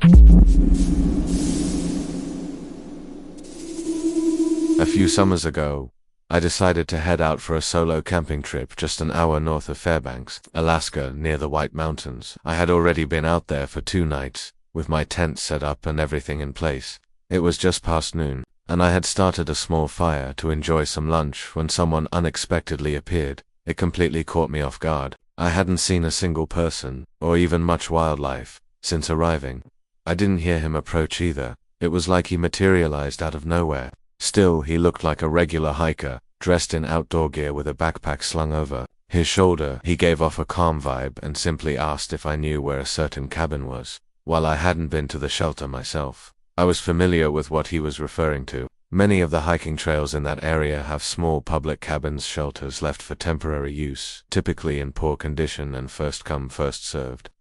A few summers ago, I decided to head out for a solo camping trip just an hour north of Fairbanks, Alaska, near the White Mountains. I had already been out there for 2 nights, with my tent set up and everything in place. It was just past noon, and I had started a small fire to enjoy some lunch when someone unexpectedly appeared. It completely caught me off guard. I hadn't seen a single person, or even much wildlife, since arriving. I didn't hear him approach either. It was like he materialized out of nowhere. Still, he looked like a regular hiker, dressed in outdoor gear with a backpack slung over his shoulder. He gave off a calm vibe and simply asked if I knew where a certain cabin was. While I hadn't been to the shelter myself, I was familiar with what he was referring to. Many of the hiking trails in that area have small public cabins, shelters left for temporary use, typically in poor condition and first come, first served.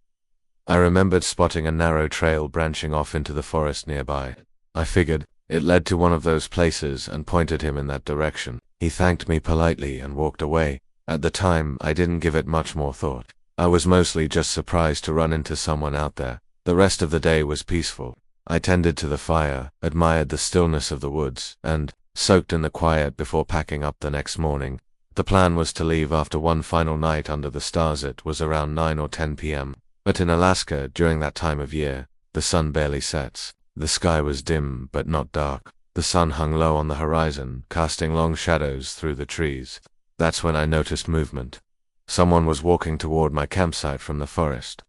I remembered spotting a narrow trail branching off into the forest nearby. I figured it led to one of those places and pointed him in that direction. He thanked me politely and walked away. At the time, I didn't give it much more thought. I was mostly just surprised to run into someone out there. The rest of the day was peaceful. I tended to the fire, admired the stillness of the woods, and soaked in the quiet before packing up the next morning. The plan was to leave after one final night under the stars. It was around 9 or 10 p.m. But in Alaska, during that time of year, the sun barely sets. The sky was dim but not dark. The sun hung low on the horizon, casting long shadows through the trees. That's when I noticed movement. Someone was walking toward my campsite from the forest.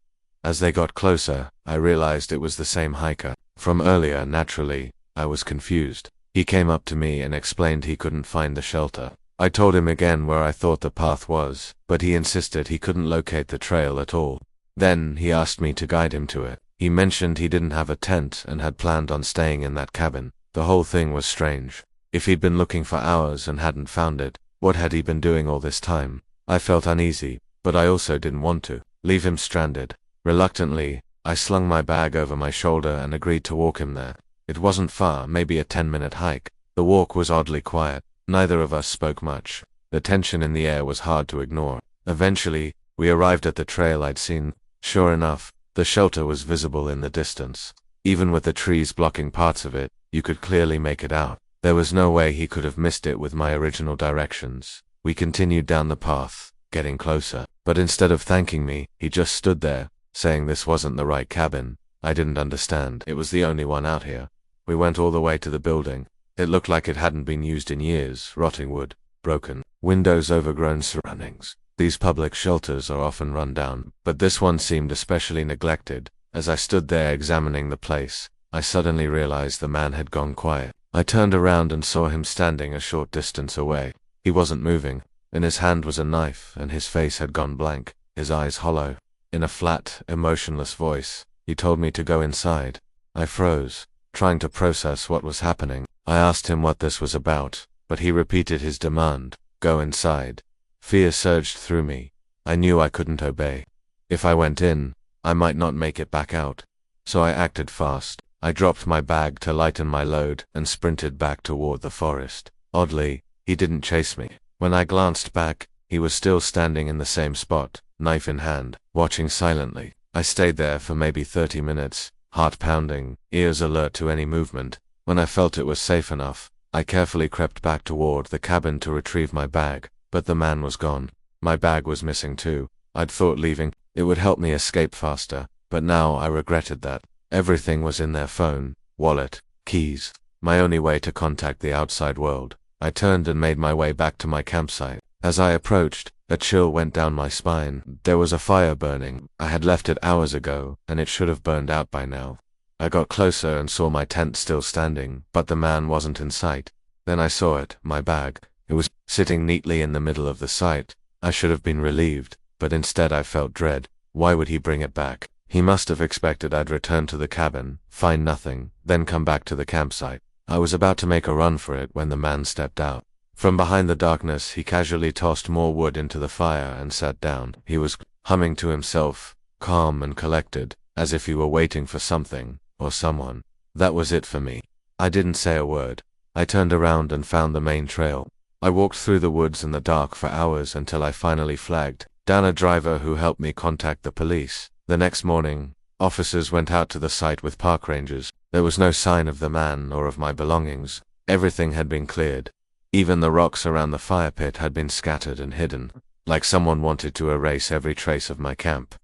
As they got closer, I realized it was the same hiker from earlier. Naturally, I was confused. He came up to me and explained he couldn't find the shelter. I told him again where I thought the path was, but he insisted he couldn't locate the trail at all. Then he asked me to guide him to it. He mentioned he didn't have a tent and had planned on staying in that cabin. The whole thing was strange. If he'd been looking for hours and hadn't found it, what had he been doing all this time? I felt uneasy, but I also didn't want to leave him stranded. Reluctantly, I slung my bag over my shoulder and agreed to walk him there. It wasn't far, maybe a 10-minute hike. The walk was oddly quiet. Neither of us spoke much. The tension in the air was hard to ignore. Eventually, we arrived at the trail I'd seen. Sure enough, the shelter was visible in the distance. Even with the trees blocking parts of it, you could clearly make it out. There was no way he could have missed it with my original directions. We continued down the path, getting closer. But instead of thanking me, he just stood there, saying this wasn't the right cabin. I didn't understand. It was the only one out here. We went all the way to the building. It looked like it hadn't been used in years. Rotting wood, broken windows, overgrown surroundings. These public shelters are often run down, but this one seemed especially neglected. As I stood there examining the place, I suddenly realized the man had gone quiet. I turned around and saw him standing a short distance away. He wasn't moving. In his hand was a knife, and his face had gone blank, his eyes hollow. In a flat, emotionless voice, he told me to go inside. I froze, trying to process what was happening. I asked him what this was about, but he repeated his demand, go inside. Fear surged through me. I knew I couldn't obey. If I went in, I might not make it back out. So I acted fast. I dropped my bag to lighten my load and sprinted back toward the forest. Oddly, he didn't chase me. When I glanced back, he was still standing in the same spot, knife in hand, watching silently. I stayed there for maybe 30 minutes, heart pounding, ears alert to any movement. When I felt it was safe enough, I carefully crept back toward the cabin to retrieve my bag. But the man was gone. My bag was missing too. I'd thought leaving it would help me escape faster, but now I regretted that. Everything was in their phone, wallet, keys, my only way to contact the outside world. I turned and made my way back to my campsite. As I approached, a chill went down my spine. There was a fire burning. I had left it hours ago, and it should have burned out by now. I got closer and saw my tent still standing, but the man wasn't in sight. Then I saw it, my bag. It was sitting neatly in the middle of the site. I should have been relieved, but instead I felt dread. Why would he bring it back? He must have expected I'd return to the cabin, find nothing, then come back to the campsite. I was about to make a run for it when the man stepped out. From behind the darkness, he casually tossed more wood into the fire and sat down. He was humming to himself, calm and collected, as if he were waiting for something, or someone. That was it for me. I didn't say a word. I turned around and found the main trail. I walked through the woods in the dark for hours until I finally flagged down a driver who helped me contact the police. The next morning, Officers went out to the site with park rangers. There was no sign of the man or of my belongings. Everything had been cleared. Even the rocks around the fire pit had been scattered and hidden, like someone wanted to erase every trace of my camp.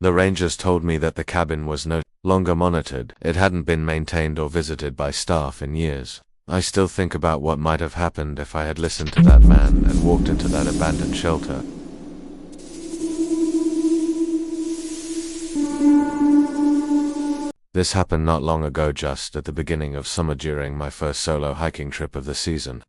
The rangers told me that the cabin was no longer monitored. It hadn't been maintained or visited by staff in years. I still think about what might have happened if I had listened to that man and walked into that abandoned shelter. This happened not long ago, just at the beginning of summer during my first solo hiking trip of the season.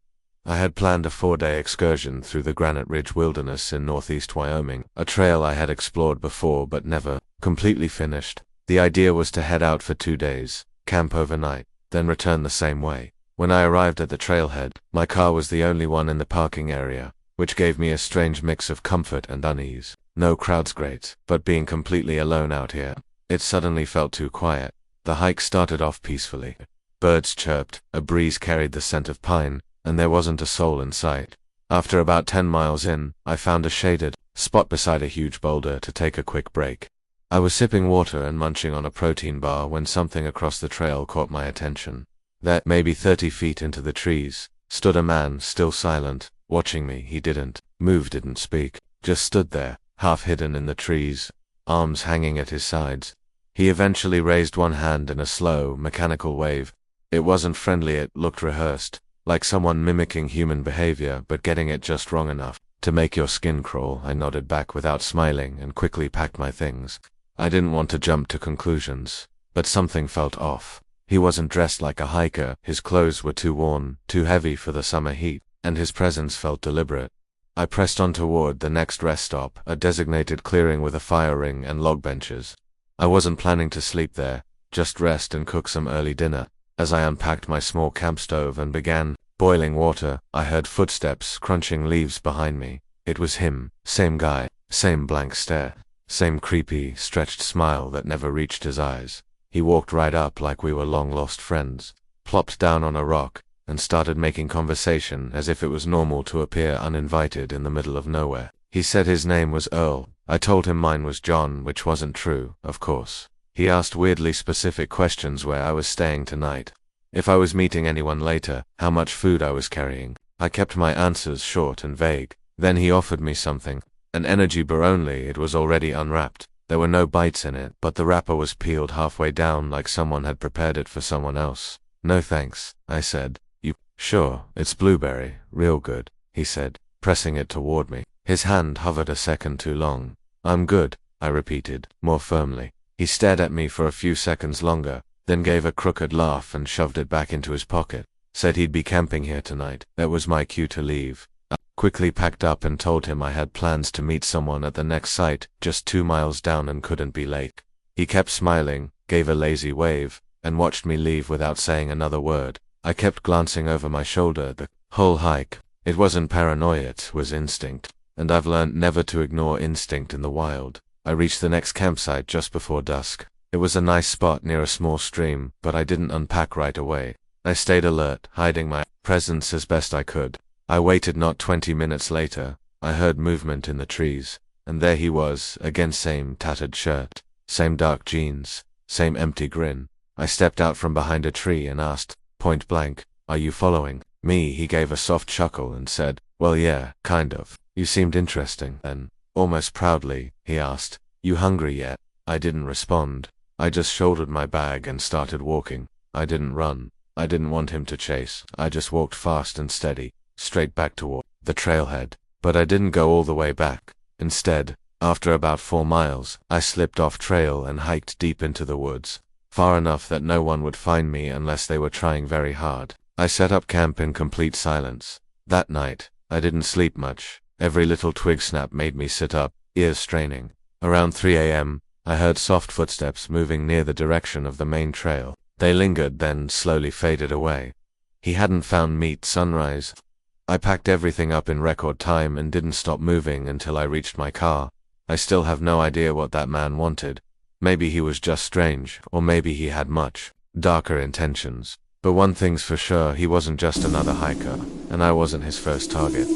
I had planned a 4-day excursion through the Granite Ridge Wilderness in northeast Wyoming, a trail I had explored before but never completely finished. The idea was to head out for 2 days, camp overnight, then return the same way. When I arrived at the trailhead, my car was the only one in the parking area, which gave me a strange mix of comfort and unease. No crowds, great, but being completely alone out here, it suddenly felt too quiet. The hike started off peacefully. Birds chirped, a breeze carried the scent of pine, and there wasn't a soul in sight. After about 10 miles in, I found a shaded spot beside a huge boulder to take a quick break. I was sipping water and munching on a protein bar when something across the trail caught my attention. There, maybe 30 feet into the trees, stood a man, still silent, watching me. He didn't move, didn't speak, just stood there, half hidden in the trees, arms hanging at his sides. He eventually raised one hand in a slow, mechanical wave. It wasn't friendly, it looked rehearsed, like someone mimicking human behavior but getting it just wrong enough to make your skin crawl. I nodded back without smiling and quickly packed my things. I didn't want to jump to conclusions, but something felt off. He wasn't dressed like a hiker, his clothes were too worn, too heavy for the summer heat, and his presence felt deliberate. I pressed on toward the next rest stop, a designated clearing with a fire ring and log benches. I wasn't planning to sleep there, just rest and cook some early dinner. As I unpacked my small camp stove and began boiling water, I heard footsteps crunching leaves behind me. It was him, same guy, same blank stare, same creepy, stretched smile that never reached his eyes. He walked right up like we were long-lost friends, plopped down on a rock, and started making conversation as if it was normal to appear uninvited in the middle of nowhere. He said his name was Earl. I told him mine was John, which wasn't true, of course. He asked weirdly specific questions: where I was staying tonight, if I was meeting anyone later, how much food I was carrying. I kept my answers short and vague. Then he offered me something, an energy bar, only it was already unwrapped. There were no bites in it, but the wrapper was peeled halfway down like someone had prepared it for someone else. No thanks, I said. You sure, it's blueberry, real good, he said, pressing it toward me. His hand hovered a second too long. I'm good, I repeated, more firmly. He stared at me for a few seconds longer, then gave a crooked laugh and shoved it back into his pocket. Said he'd be camping here tonight. That was my cue to leave. I quickly packed up and told him I had plans to meet someone at the next site, just 2 miles down, and couldn't be late. He kept smiling, gave a lazy wave, and watched me leave without saying another word. I kept glancing over my shoulder the whole hike. It wasn't paranoia, it was instinct, and I've learned never to ignore instinct in the wild. I reached the next campsite just before dusk. It was a nice spot near a small stream, but I didn't unpack right away. I stayed alert, hiding my presence as best I could. I waited. Not 20 minutes later, I heard movement in the trees, and there he was, again, same tattered shirt, same dark jeans, same empty grin. I stepped out from behind a tree and asked, point blank, "Are you following me?" He gave a soft chuckle and said, "Well, yeah, kind of. You seemed interesting." Then, almost proudly, he asked, "You hungry yet?" I didn't respond. I just shouldered my bag and started walking. I didn't run. I didn't want him to chase. I just walked fast and steady, straight back toward the trailhead. But I didn't go all the way back. Instead, after about 4 miles, I slipped off trail and hiked deep into the woods, far enough that no one would find me unless they were trying very hard. I set up camp in complete silence. That night, I didn't sleep much. Every little twig snap made me sit up, ears straining. Around 3 a.m., I heard soft footsteps moving near the direction of the main trail. They lingered, then slowly faded away. He hadn't found meat. Sunrise. I packed everything up in record time and didn't stop moving until I reached my car. I still have no idea what that man wanted. Maybe he was just strange, or maybe he had much darker intentions. But one thing's for sure, he wasn't just another hiker, and I wasn't his first target.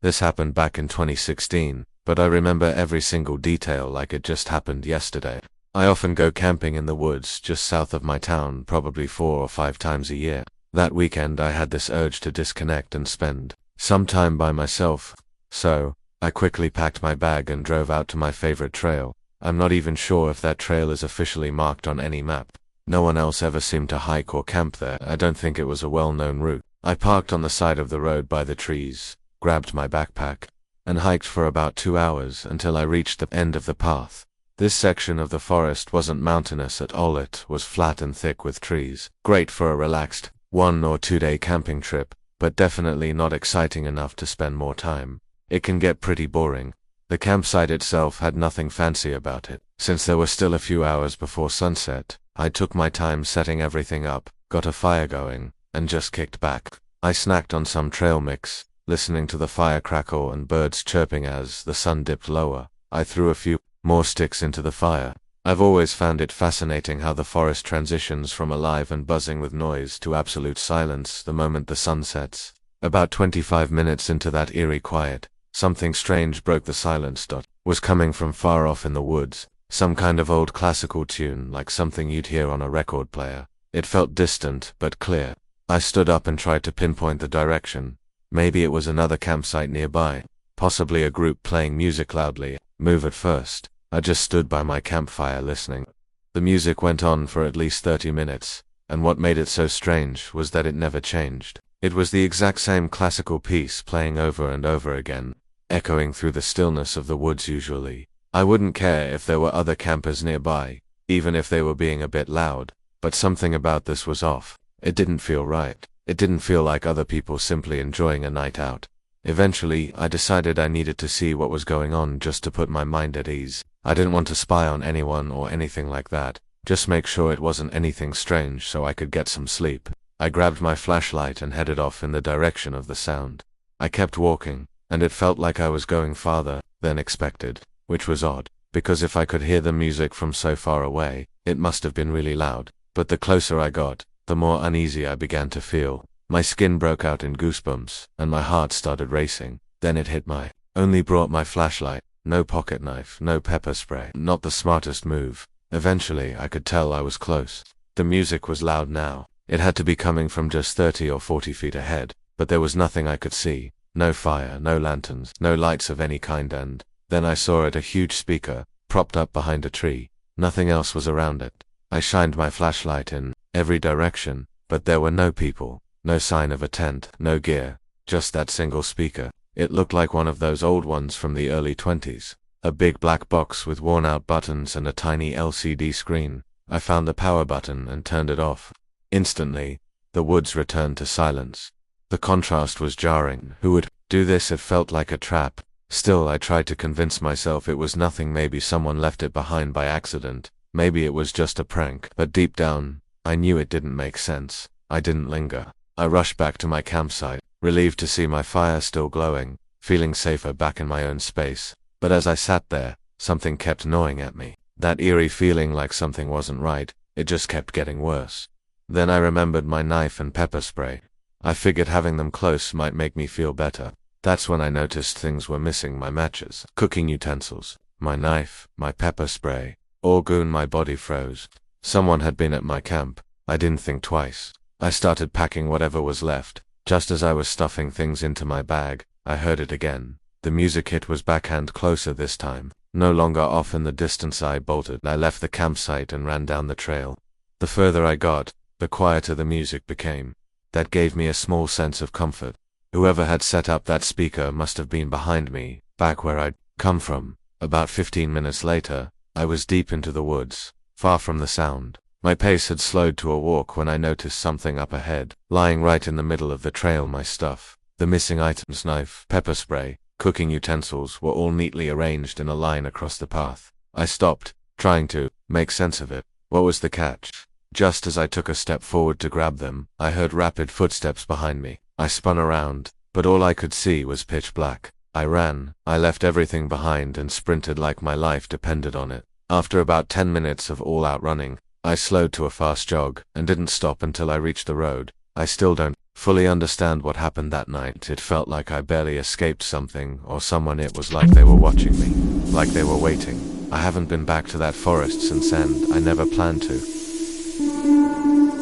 This happened back in 2016, but I remember every single detail like it just happened yesterday. I often go camping in the woods just south of my town, probably 4 or 5 times a year. That weekend I had this urge to disconnect and spend some time by myself, so I quickly packed my bag and drove out to my favorite trail. I'm not even sure if that trail is officially marked on any map. No one else ever seemed to hike or camp there. I don't think it was a well-known route. I parked on the side of the road by the trees, grabbed my backpack, and hiked for about 2 hours until I reached the end of the path. This section of the forest wasn't mountainous at all, it was flat and thick with trees. Great for a relaxed 1 or 2 day camping trip, but definitely not exciting enough to spend more time. It can get pretty boring. The campsite itself had nothing fancy about it. Since there were still a few hours before sunset, I took my time setting everything up, got a fire going, and just kicked back. I snacked on some trail mix, listening to the fire crackle and birds chirping as the sun dipped lower. I threw a few more sticks into the fire. I've always found it fascinating how the forest transitions from alive and buzzing with noise to absolute silence the moment the sun sets. About 25 minutes into that eerie quiet, something strange broke the silence. Was coming from far off in the woods, some kind of old classical tune like something you'd hear on a record player. It felt distant but clear. I stood up and tried to pinpoint the direction. Maybe it was another campsite nearby, possibly a group playing music loudly. Move at first. I just stood by my campfire listening. The music went on for at least 30 minutes, and what made it so strange was that it never changed. It was the exact same classical piece playing over and over again, echoing through the stillness of the woods usually. I wouldn't care if there were other campers nearby, even if they were being a bit loud, but something about this was off. It didn't feel right. It didn't feel like other people simply enjoying a night out. Eventually, I decided I needed to see what was going on just to put my mind at ease. I didn't want to spy on anyone or anything like that, just make sure it wasn't anything strange so I could get some sleep. I grabbed my flashlight and headed off in the direction of the sound. I kept walking, and it felt like I was going farther than expected, which was odd, because if I could hear the music from so far away, it must have been really loud. But the closer I got, the more uneasy I began to feel. My skin broke out in goosebumps, and my heart started racing. Then it hit me. Only brought my flashlight, no pocket knife, no pepper spray. Not the smartest move. Eventually, I could tell I was close. The music was loud now. It had to be coming from just 30 or 40 feet ahead, but there was nothing I could see. No fire, no lanterns, no lights of any kind, and then I saw it, a huge speaker, propped up behind a tree. Nothing else was around it. I shined my flashlight in every direction, but there were no people. No sign of a tent, no gear, just that single speaker. It looked like one of those old ones from the early 20s. A big black box with worn-out buttons and a tiny LCD screen. I found the power button and turned it off. Instantly, the woods returned to silence. The contrast was jarring. Who would do this? It felt like a trap. Still, I tried to convince myself it was nothing. Maybe someone left it behind by accident. Maybe it was just a prank. But deep down, I knew it didn't make sense. I didn't linger. I rushed back to my campsite, relieved to see my fire still glowing, feeling safer back in my own space. But as I sat there, something kept gnawing at me. That eerie feeling like something wasn't right, it just kept getting worse. Then I remembered my knife and pepper spray. I figured having them close might make me feel better. That's when I noticed things were missing: my matches, cooking utensils, my knife, my pepper spray. All gone. My body froze. Someone had been at my camp. I didn't think twice. I started packing whatever was left. Just as I was stuffing things into my bag, I heard it again. The music hit was backhand, closer this time. No longer off in the distance. I bolted. I left the campsite and ran down the trail. The further I got, the quieter the music became. That gave me a small sense of comfort. Whoever had set up that speaker must have been behind me, back where I'd come from. About 15 minutes later, I was deep into the woods, far from the sound. My pace had slowed to a walk when I noticed something up ahead, lying right in the middle of the trail. My stuff, the missing items, knife, pepper spray, cooking utensils, were all neatly arranged in a line across the path. I stopped, trying to make sense of it. What was the catch? Just as I took a step forward to grab them, I heard rapid footsteps behind me. I spun around, but all I could see was pitch black. I ran. I left everything behind and sprinted like my life depended on it. After about 10 minutes of all-out running, I slowed to a fast jog and didn't stop until I reached the road. I still don't fully understand what happened that night. It felt like I barely escaped something or someone. It was like they were watching me, like they were waiting. I haven't been back to that forest since, and I never planned to.